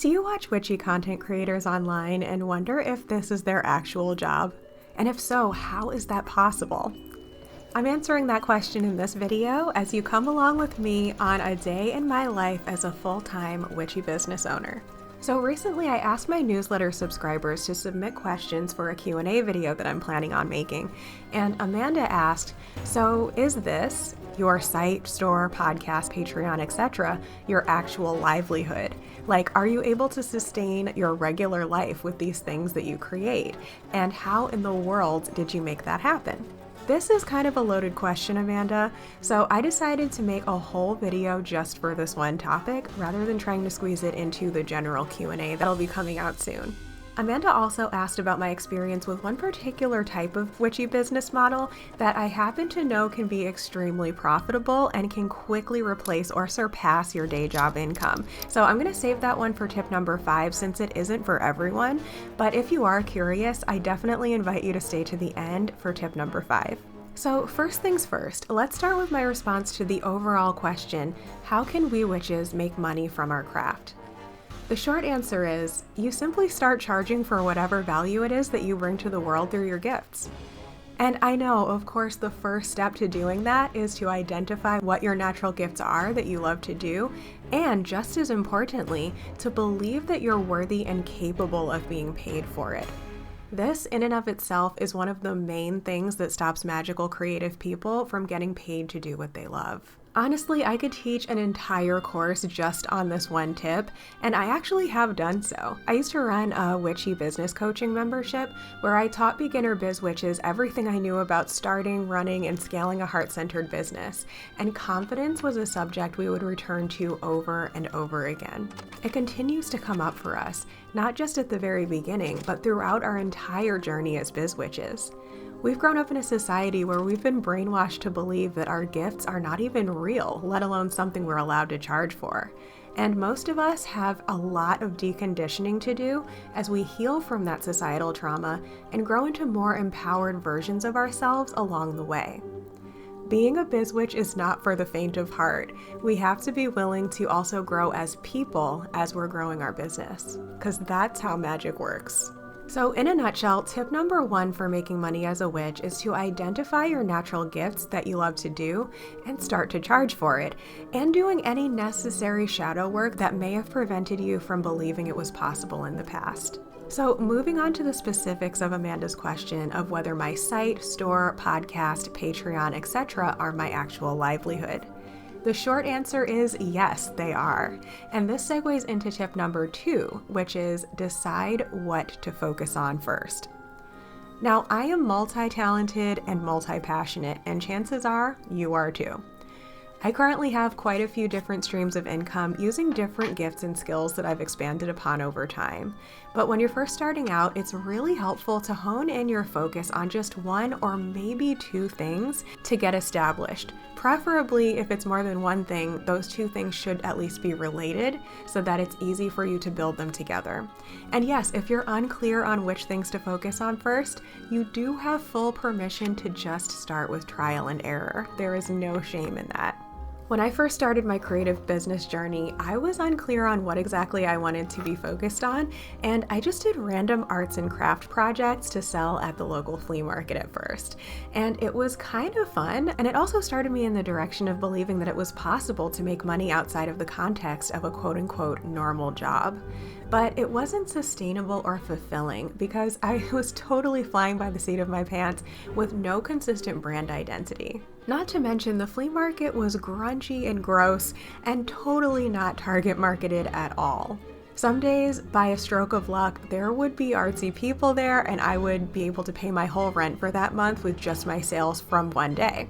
Do you watch witchy content creators online and wonder if this is their actual job? And if so, how is that possible? I'm answering that question in this video as you come along with me on a day in my life as a full-time witchy business owner. So recently I asked my newsletter subscribers to submit questions for a Q&A video that I'm planning on making. And Amanda asked, so is this, your site, store, podcast, Patreon, etc., your actual livelihood? Like, are you able to sustain your regular life with these things that you create? And how in the world did you make that happen? This is kind of a loaded question, Amanda, so I decided to make a whole video just for this one topic rather than trying to squeeze it into the general Q&A that'll be coming out soon. Amanda also asked about my experience with one particular type of witchy business model that I happen to know can be extremely profitable and can quickly replace or surpass your day job income. So I'm going to save that one for tip number 5 since it isn't for everyone, but if you are curious, I definitely invite you to stay to the end for tip number 5. So first things first, let's start with my response to the overall question, how can we witches make money from our craft? The short answer is, you simply start charging for whatever value it is that you bring to the world through your gifts. And I know, of course, the first step to doing that is to identify what your natural gifts are that you love to do, and just as importantly, to believe that you're worthy and capable of being paid for it. This, in and of itself, is one of the main things that stops magical creative people from getting paid to do what they love. Honestly, I could teach an entire course just on this one tip, and I actually have done so. I used to run a witchy business coaching membership where I taught beginner biz witches everything I knew about starting, running, and scaling a heart-centered business, and confidence was a subject we would return to over and over again. It continues to come up for us, not just at the very beginning, but throughout our entire journey as biz witches. We've grown up in a society where we've been brainwashed to believe that our gifts are not even real, let alone something we're allowed to charge for. And most of us have a lot of deconditioning to do as we heal from that societal trauma and grow into more empowered versions of ourselves along the way. Being a biz witch is not for the faint of heart. We have to be willing to also grow as people as we're growing our business, because that's how magic works. So in a nutshell, tip number 1 for making money as a witch is to identify your natural gifts that you love to do and start to charge for it, and doing any necessary shadow work that may have prevented you from believing it was possible in the past. So moving on to the specifics of Amanda's question of whether my site, store, podcast, Patreon, etc. are my actual livelihood. The short answer is yes, they are. And this segues into tip number 2, which is decide what to focus on first. Now, I am multi-talented and multi-passionate, and chances are you are too. I currently have quite a few different streams of income using different gifts and skills that I've expanded upon over time. But when you're first starting out, it's really helpful to hone in your focus on just 1 or maybe 2 things to get established. Preferably, if it's more than one thing, those 2 things should at least be related so that it's easy for you to build them together. And yes, if you're unclear on which things to focus on first, you do have full permission to just start with trial and error. There is no shame in that. When I first started my creative business journey, I was unclear on what exactly I wanted to be focused on, and I just did random arts and craft projects to sell at the local flea market at first. And it was kind of fun, and it also started me in the direction of believing that it was possible to make money outside of the context of a quote-unquote normal job. But it wasn't sustainable or fulfilling because I was totally flying by the seat of my pants with no consistent brand identity. Not to mention the flea market was grungy and gross and totally not target marketed at all. Some days, by a stroke of luck, there would be artsy people there and I would be able to pay my whole rent for that month with just my sales from one day.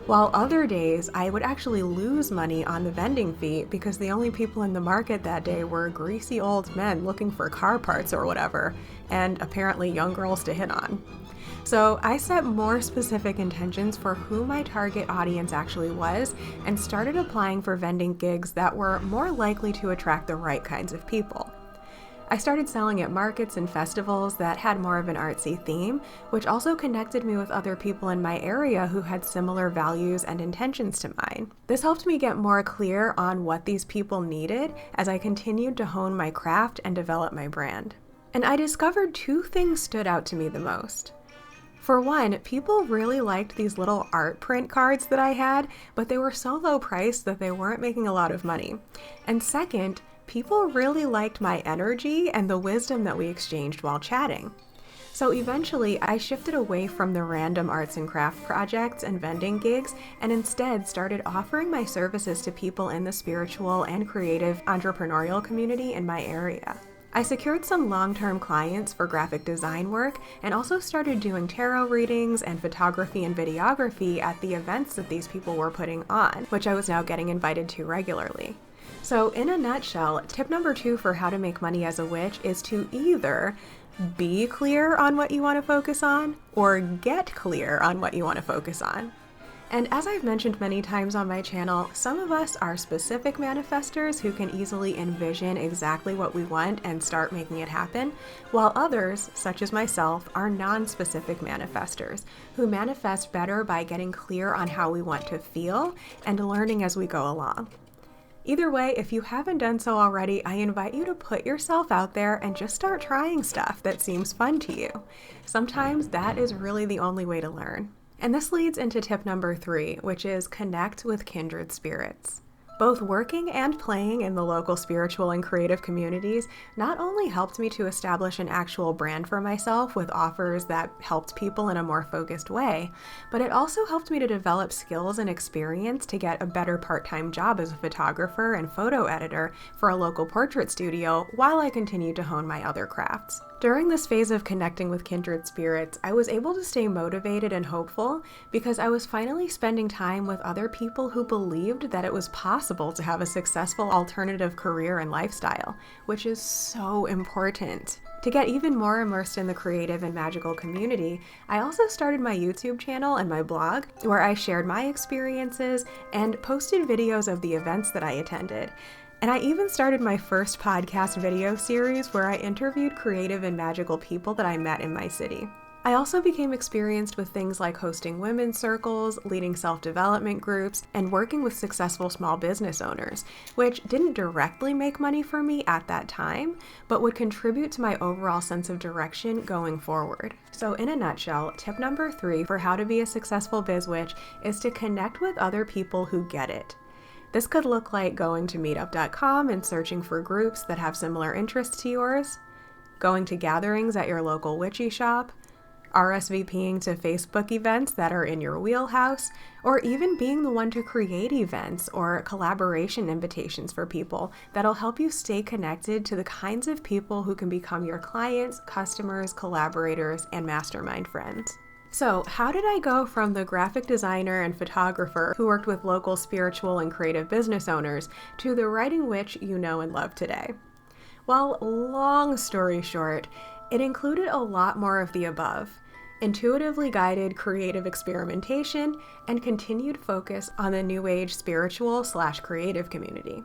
While other days, I would actually lose money on the vending fee because the only people in the market that day were greasy old men looking for car parts or whatever, and apparently young girls to hit on. So I set more specific intentions for who my target audience actually was and started applying for vending gigs that were more likely to attract the right kinds of people. I started selling at markets and festivals that had more of an artsy theme, which also connected me with other people in my area who had similar values and intentions to mine. This helped me get more clear on what these people needed as I continued to hone my craft and develop my brand. And I discovered two things stood out to me the most. For one, people really liked these little art print cards that I had, but they were so low priced that they weren't making a lot of money. And second, people really liked my energy and the wisdom that we exchanged while chatting. So eventually, I shifted away from the random arts and craft projects and vending gigs and instead started offering my services to people in the spiritual and creative entrepreneurial community in my area. I secured some long-term clients for graphic design work and also started doing tarot readings and photography and videography at the events that these people were putting on, which I was now getting invited to regularly. So in a nutshell, tip number 2 for how to make money as a witch is to either be clear on what you want to focus on or get clear on what you want to focus on. And as I've mentioned many times on my channel, some of us are specific manifestors who can easily envision exactly what we want and start making it happen, while others, such as myself, are non-specific manifestors who manifest better by getting clear on how we want to feel and learning as we go along. Either way, if you haven't done so already, I invite you to put yourself out there and just start trying stuff that seems fun to you. Sometimes that is really the only way to learn. And this leads into tip number 3, which is connect with kindred spirits. Both working and playing in the local spiritual and creative communities not only helped me to establish an actual brand for myself with offers that helped people in a more focused way, but it also helped me to develop skills and experience to get a better part-time job as a photographer and photo editor for a local portrait studio while I continued to hone my other crafts. During this phase of connecting with kindred spirits, I was able to stay motivated and hopeful because I was finally spending time with other people who believed that it was possible to have a successful alternative career and lifestyle, which is so important. To get even more immersed in the creative and magical community, I also started my YouTube channel and my blog, where I shared my experiences and posted videos of the events that I attended. And I even started my first podcast video series where I interviewed creative and magical people that I met in my city. I also became experienced with things like hosting women's circles, leading self-development groups, and working with successful small business owners, which didn't directly make money for me at that time, but would contribute to my overall sense of direction going forward. So in a nutshell, tip number 3 for how to be a successful biz witch is to connect with other people who get it. This could look like going to meetup.com and searching for groups that have similar interests to yours, going to gatherings at your local witchy shop, RSVPing to Facebook events that are in your wheelhouse, or even being the one to create events or collaboration invitations for people that'll help you stay connected to the kinds of people who can become your clients, customers, collaborators, and mastermind friends. So, how did I go from the graphic designer and photographer who worked with local spiritual and creative business owners to the writing witch you know and love today? Well, long story short, it included a lot more of the above: intuitively guided creative experimentation and continued focus on the new age spiritual/creative community.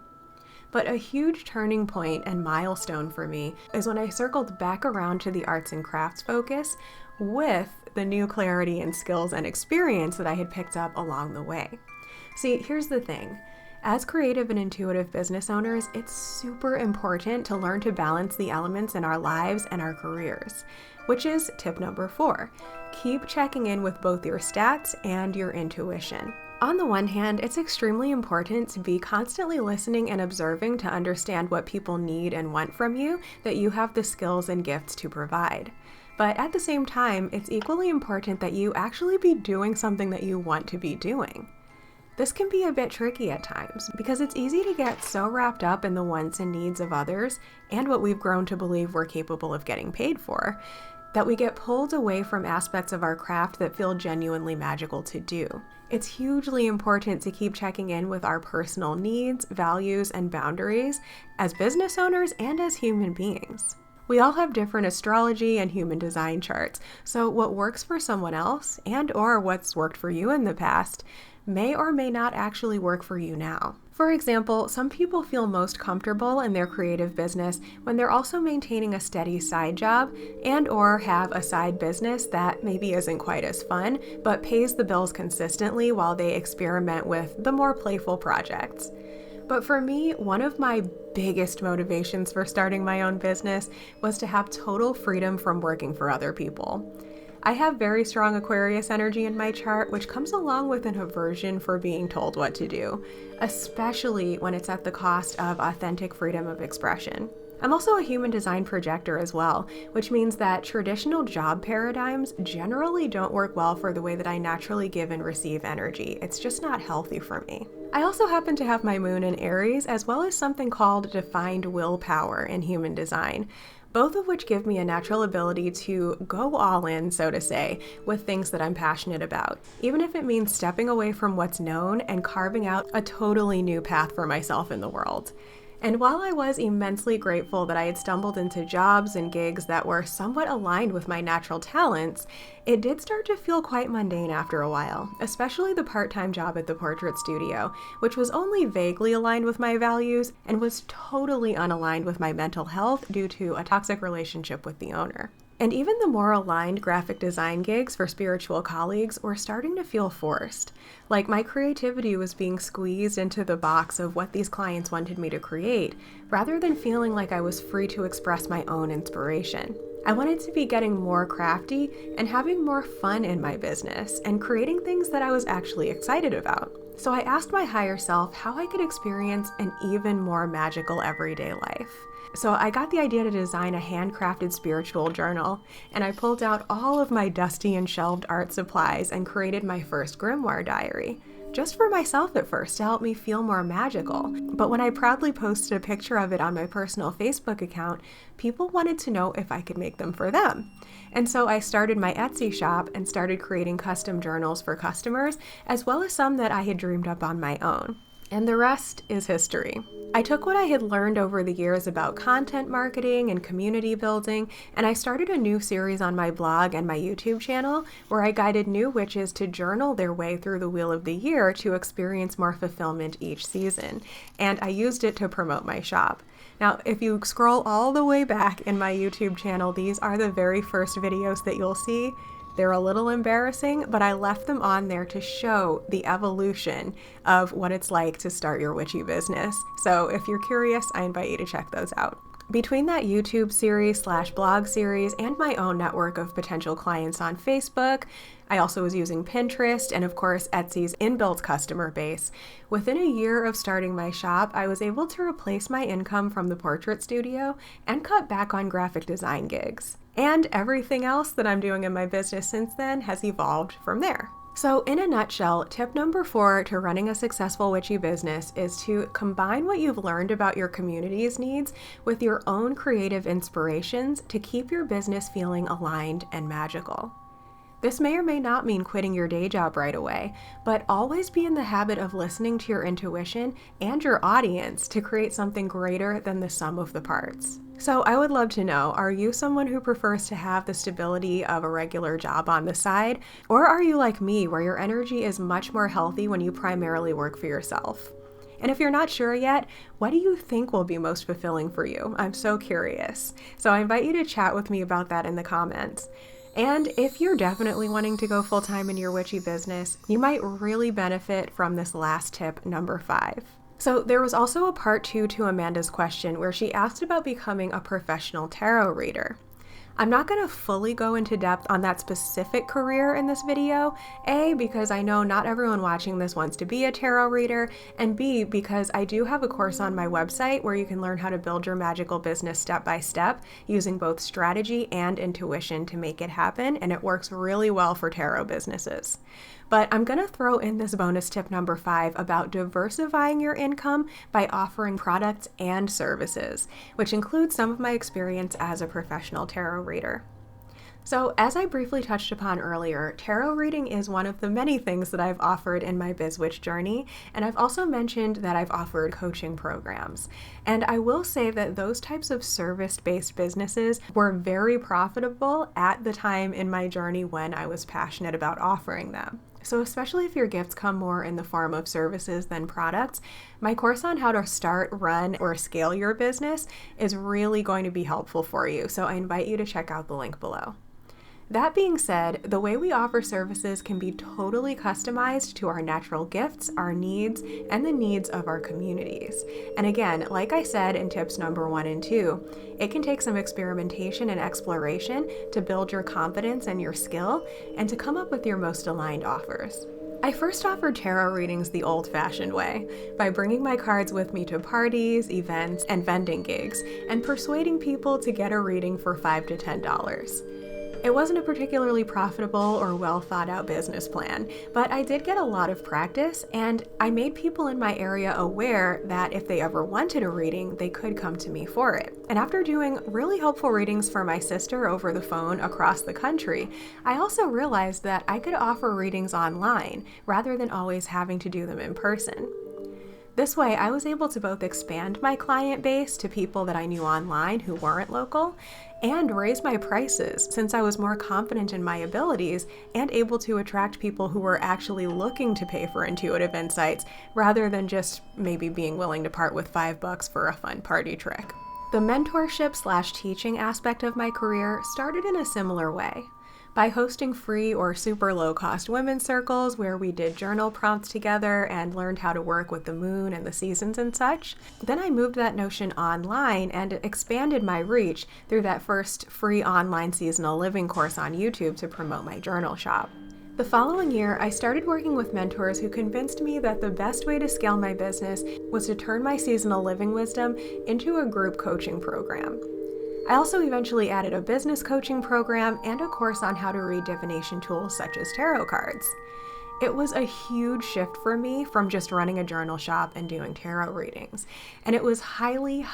But a huge turning point and milestone for me is when I circled back around to the arts and crafts focus with the new clarity and skills and experience that I had picked up along the way. See, here's the thing. As creative and intuitive business owners, it's super important to learn to balance the elements in our lives and our careers, which is tip number 4. Keep checking in with both your stats and your intuition. On the one hand, it's extremely important to be constantly listening and observing to understand what people need and want from you that you have the skills and gifts to provide. But at the same time, it's equally important that you actually be doing something that you want to be doing. This can be a bit tricky at times because it's easy to get so wrapped up in the wants and needs of others and what we've grown to believe we're capable of getting paid for, that we get pulled away from aspects of our craft that feel genuinely magical to do. It's hugely important to keep checking in with our personal needs, values, and boundaries as business owners and as human beings. We all have different astrology and human design charts, so what works for someone else and/or what's worked for you in the past may or may not actually work for you now. For example, some people feel most comfortable in their creative business when they're also maintaining a steady side job and/or have a side business that maybe isn't quite as fun, but pays the bills consistently while they experiment with the more playful projects. But for me, one of my biggest motivations for starting my own business was to have total freedom from working for other people. I have very strong Aquarius energy in my chart, which comes along with an aversion for being told what to do, especially when it's at the cost of authentic freedom of expression. I'm also a human design projector as well, which means that traditional job paradigms generally don't work well for the way that I naturally give and receive energy. It's just not healthy for me. I also happen to have my moon in Aries, as well as something called defined willpower in human design, both of which give me a natural ability to go all in, so to say, with things that I'm passionate about, even if it means stepping away from what's known and carving out a totally new path for myself in the world. And while I was immensely grateful that I had stumbled into jobs and gigs that were somewhat aligned with my natural talents, it did start to feel quite mundane after a while, especially the part-time job at the portrait studio, which was only vaguely aligned with my values and was totally unaligned with my mental health due to a toxic relationship with the owner. And even the more aligned graphic design gigs for spiritual colleagues were starting to feel forced. Like my creativity was being squeezed into the box of what these clients wanted me to create, rather than feeling like I was free to express my own inspiration. I wanted to be getting more crafty and having more fun in my business and creating things that I was actually excited about. So I asked my higher self how I could experience an even more magical everyday life. So I got the idea to design a handcrafted spiritual journal, and I pulled out all of my dusty and shelved art supplies and created my first grimoire diary. Just for myself at first, to help me feel more magical. But when I proudly posted a picture of it on my personal Facebook account, people wanted to know if I could make them for them. And so I started my Etsy shop and started creating custom journals for customers, as well as some that I had dreamed up on my own. And the rest is history. I took what I had learned over the years about content marketing and community building, and I started a new series on my blog and my YouTube channel where I guided new witches to journal their way through the wheel of the year to experience more fulfillment each season. And I used it to promote my shop. Now, if you scroll all the way back in my YouTube channel, these are the very first videos that you'll see. They're a little embarrassing, but I left them on there to show the evolution of what it's like to start your witchy business. So if you're curious, I invite you to check those out. Between that YouTube series / blog series and my own network of potential clients on Facebook, I also was using Pinterest and of course Etsy's inbuilt customer base. Within a year of starting my shop, I was able to replace my income from the portrait studio and cut back on graphic design gigs. And everything else that I'm doing in my business since then has evolved from there. So in a nutshell, tip number 4 to running a successful witchy business is to combine what you've learned about your community's needs with your own creative inspirations to keep your business feeling aligned and magical. This may or may not mean quitting your day job right away, but always be in the habit of listening to your intuition and your audience to create something greater than the sum of the parts. So I would love to know, are you someone who prefers to have the stability of a regular job on the side? Or are you like me, where your energy is much more healthy when you primarily work for yourself? And if you're not sure yet, what do you think will be most fulfilling for you? I'm so curious. So I invite you to chat with me about that in the comments. And if you're definitely wanting to go full-time in your witchy business, you might really benefit from this last tip, number 5. So there was also a part 2 to Amanda's question where she asked about becoming a professional tarot reader. I'm not going to fully go into depth on that specific career in this video, A, because I know not everyone watching this wants to be a tarot reader, and B, because I do have a course on my website where you can learn how to build your magical business step by step using both strategy and intuition to make it happen, and it works really well for tarot businesses. But I'm going to throw in this bonus tip number 5 about diversifying your income by offering products and services, which includes some of my experience as a professional tarot reader. So as I briefly touched upon earlier, tarot reading is one of the many things that I've offered in my BizWitch journey, and I've also mentioned that I've offered coaching programs. And I will say that those types of service-based businesses were very profitable at the time in my journey when I was passionate about offering them. So especially if your gifts come more in the form of services than products, my course on how to start, run, or scale your business is really going to be helpful for you. So I invite you to check out the link below. That being said, the way we offer services can be totally customized to our natural gifts, our needs, and the needs of our communities. And again, like I said in tips number 1 and 2, it can take some experimentation and exploration to build your confidence and your skill and to come up with your most aligned offers. I first offered tarot readings the old-fashioned way, by bringing my cards with me to parties, events, and vending gigs, and persuading people to get a reading for $5 to $10. It wasn't a particularly profitable or well thought out business plan, but I did get a lot of practice, and I made people in my area aware that if they ever wanted a reading, they could come to me for it. And after doing really helpful readings for my sister over the phone across the country, I also realized that I could offer readings online rather than always having to do them in person. This way, I was able to both expand my client base to people that I knew online who weren't local, and raise my prices since I was more confident in my abilities and able to attract people who were actually looking to pay for intuitive insights rather than just maybe being willing to part with $5 for a fun party trick. The mentorship/teaching aspect of my career started in a similar way. By hosting free or super low-cost women's circles where we did journal prompts together and learned how to work with the moon and the seasons and such. Then I moved that notion online and expanded my reach through that first free online seasonal living course on YouTube to promote my journal shop. The following year, I started working with mentors who convinced me that the best way to scale my business was to turn my seasonal living wisdom into a group coaching program. I also eventually added a business coaching program and a course on how to read divination tools such as tarot cards. It was a huge shift for me from just running a journal shop and doing tarot readings, and it was highly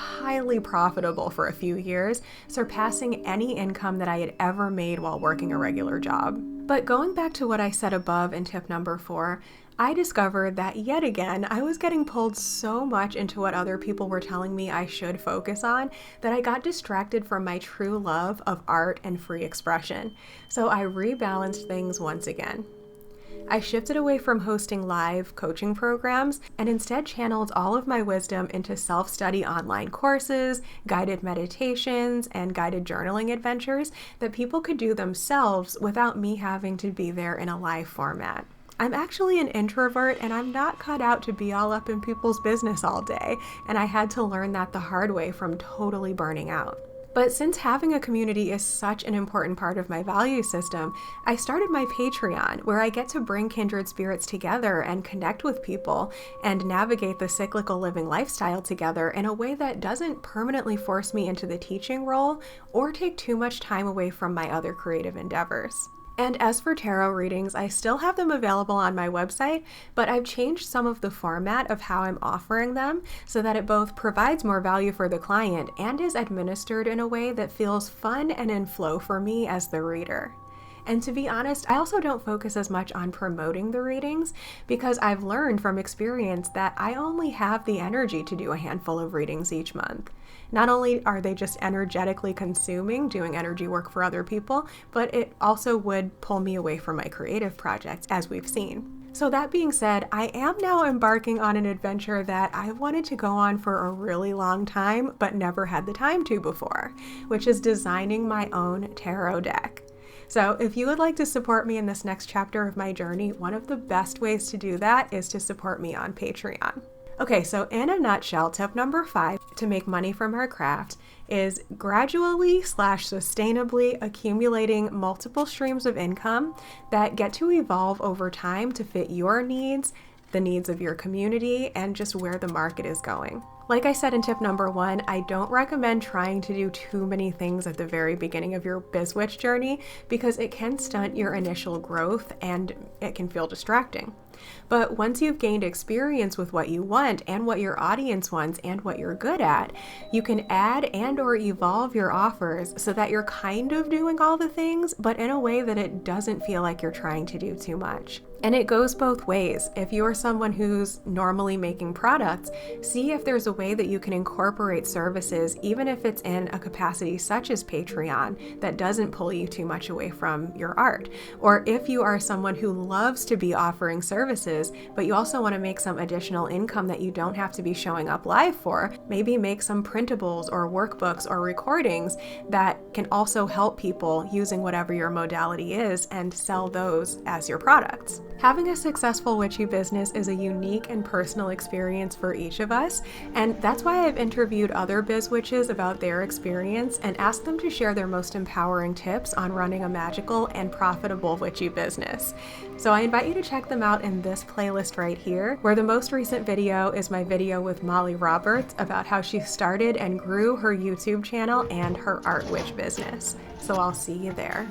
profitable for a few years, surpassing any income that I had ever made while working a regular job. But going back to what I said above in tip number 4, I discovered that yet again, I was getting pulled so much into what other people were telling me I should focus on that I got distracted from my true love of art and free expression. So I rebalanced things once again. I shifted away from hosting live coaching programs and instead channeled all of my wisdom into self-study online courses, guided meditations, and guided journaling adventures that people could do themselves without me having to be there in a live format. I'm actually an introvert and I'm not cut out to be all up in people's business all day, and I had to learn that the hard way from totally burning out. But since having a community is such an important part of my value system, I started my Patreon, where I get to bring kindred spirits together and connect with people and navigate the cyclical living lifestyle together in a way that doesn't permanently force me into the teaching role or take too much time away from my other creative endeavors. And as for tarot readings, I still have them available on my website, but I've changed some of the format of how I'm offering them so that it both provides more value for the client and is administered in a way that feels fun and in flow for me as the reader. And to be honest, I also don't focus as much on promoting the readings because I've learned from experience that I only have the energy to do a handful of readings each month. Not only are they just energetically consuming, doing energy work for other people, but it also would pull me away from my creative projects, as we've seen. So that being said, I am now embarking on an adventure that I've wanted to go on for a really long time, but never had the time to before, which is designing my own tarot deck. So if you would like to support me in this next chapter of my journey, one of the best ways to do that is to support me on Patreon. Okay, so in a nutshell, tip number 5 to make money from our craft is gradually/sustainably accumulating multiple streams of income that get to evolve over time to fit your needs, the needs of your community, and just where the market is going. Like I said in tip number 1, I don't recommend trying to do too many things at the very beginning of your BizWitch journey because it can stunt your initial growth and it can feel distracting. But once you've gained experience with what you want and what your audience wants and what you're good at, you can add and or evolve your offers so that you're kind of doing all the things, but in a way that it doesn't feel like you're trying to do too much. And it goes both ways. If you're someone who's normally making products, see if there's a way that you can incorporate services, even if it's in a capacity such as Patreon, that doesn't pull you too much away from your art. Or if you are someone who loves to be offering services, but you also want to make some additional income that you don't have to be showing up live for, maybe make some printables or workbooks or recordings that can also help people using whatever your modality is and sell those as your products. Having a successful witchy business is a unique and personal experience for each of us, and that's why I've interviewed other biz witches about their experience and asked them to share their most empowering tips on running a magical and profitable witchy business. So I invite you to check them out in this playlist right here, where the most recent video is my video with Molly Roberts about how she started and grew her YouTube channel and her art witch business. So I'll see you there.